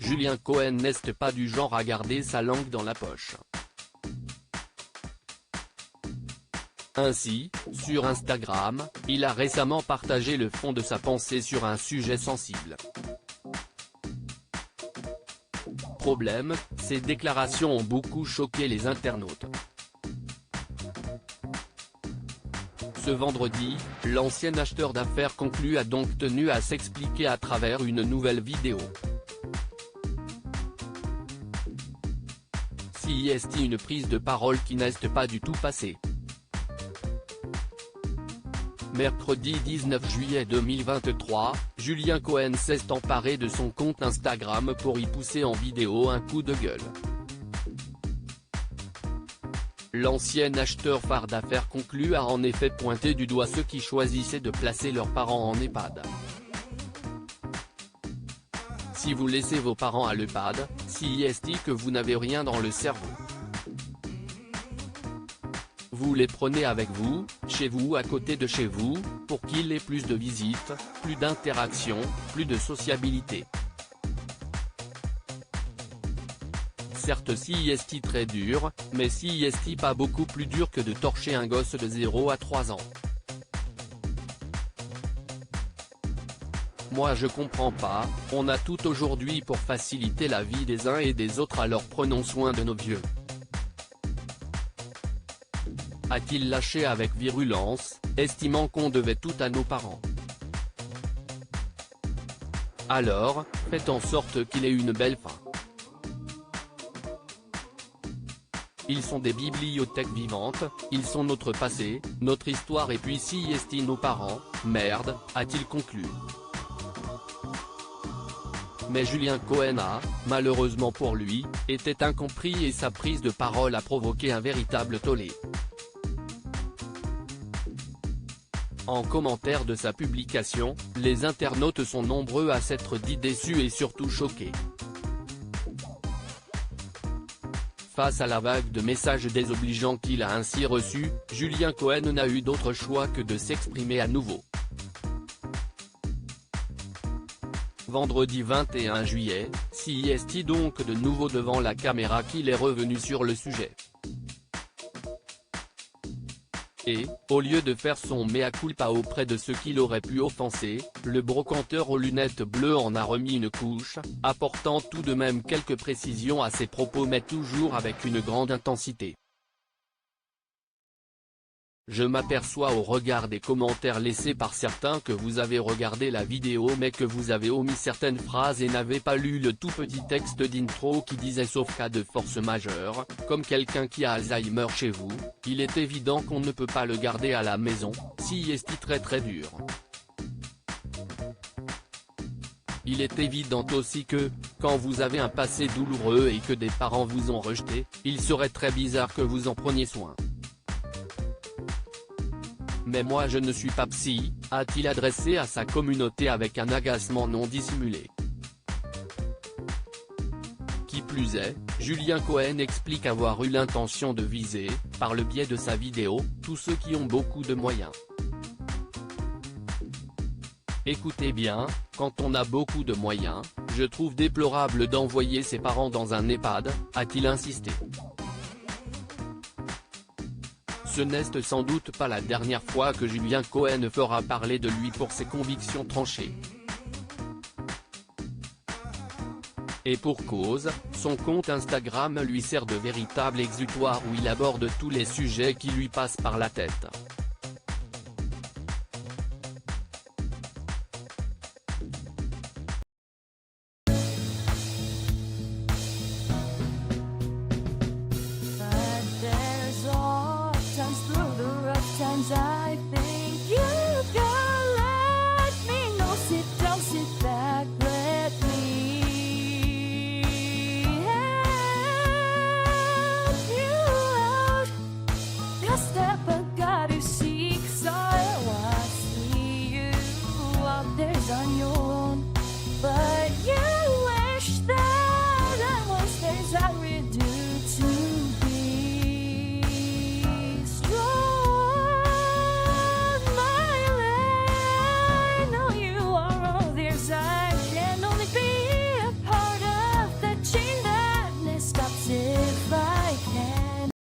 Julien Cohen n'est pas du genre à garder sa langue dans la poche. Ainsi, sur Instagram, il a récemment partagé le fond de sa pensée sur un sujet sensible. Problème, ces déclarations ont beaucoup choqué les internautes. Ce vendredi, l'ancien acheteur d'affaires conclu a donc tenu à s'expliquer à travers une nouvelle vidéo. Si est une prise de parole qui n'est pas du tout passée. Mercredi 19 juillet 2023, Julien Cohen s'est emparé de son compte Instagram pour y pousser en vidéo un coup de gueule. L'ancien acheteur phare d'affaires conclu a en effet pointé du doigt ceux qui choisissaient de placer leurs parents en EHPAD. Si vous laissez vos parents à l'EHPAD, si est que vous n'avez rien dans le cerveau. Vous les prenez avec vous, chez vous, à côté de chez vous, pour qu'il ait plus de visites, plus d'interactions, plus de sociabilité. Certes si est très dur, mais si est pas beaucoup plus dur que de torcher un gosse de 0 à 3 ans. Moi je comprends pas, on a tout aujourd'hui pour faciliter la vie des uns et des autres, alors prenons soin de nos vieux. A-t-il lâché avec virulence, estimant qu'on devait tout à nos parents. Alors, faites en sorte qu'il ait une belle fin. Ils sont des bibliothèques vivantes, ils sont notre passé, notre histoire, et puis si est nos parents, merde, a-t-il conclu. Mais Julien Cohen a, malheureusement pour lui, été incompris et sa prise de parole a provoqué un véritable tollé. En commentaire de sa publication, les internautes sont nombreux à s'être dit déçus et surtout choqués. Face à la vague de messages désobligeants qu'il a ainsi reçus, Julien Cohen n'a eu d'autre choix que de s'exprimer à nouveau. Vendredi 21 juillet, si est donc de nouveau devant la caméra qu'il est revenu sur le sujet. Et, au lieu de faire son mea culpa auprès de ceux qui l'auraient pu offenser, le brocanteur aux lunettes bleues en a remis une couche, apportant tout de même quelques précisions à ses propos, mais toujours avec une grande intensité. Je m'aperçois au regard des commentaires laissés par certains que vous avez regardé la vidéo mais que vous avez omis certaines phrases et n'avez pas lu le tout petit texte d'intro qui disait sauf cas de force majeure, comme quelqu'un qui a Alzheimer chez vous, il est évident qu'on ne peut pas le garder à la maison, si est très dur. Il est évident aussi que, quand vous avez un passé douloureux et que des parents vous ont rejeté, il serait très bizarre que vous en preniez soin. Mais moi je ne suis pas psy, a-t-il adressé à sa communauté avec un agacement non dissimulé. Qui plus est, Julien Cohen explique avoir eu l'intention de viser, par le biais de sa vidéo, tous ceux qui ont beaucoup de moyens. Écoutez bien, quand on a beaucoup de moyens, je trouve déplorable d'envoyer ses parents dans un EHPAD, a-t-il insisté. Ce n'est sans doute pas la dernière fois que Julien Cohen fera parler de lui pour ses convictions tranchées. Et pour cause, son compte Instagram lui sert de véritable exutoire où il aborde tous les sujets qui lui passent par la tête. I think you can let me know. Sit down, sit back, let me help you out. The step I got is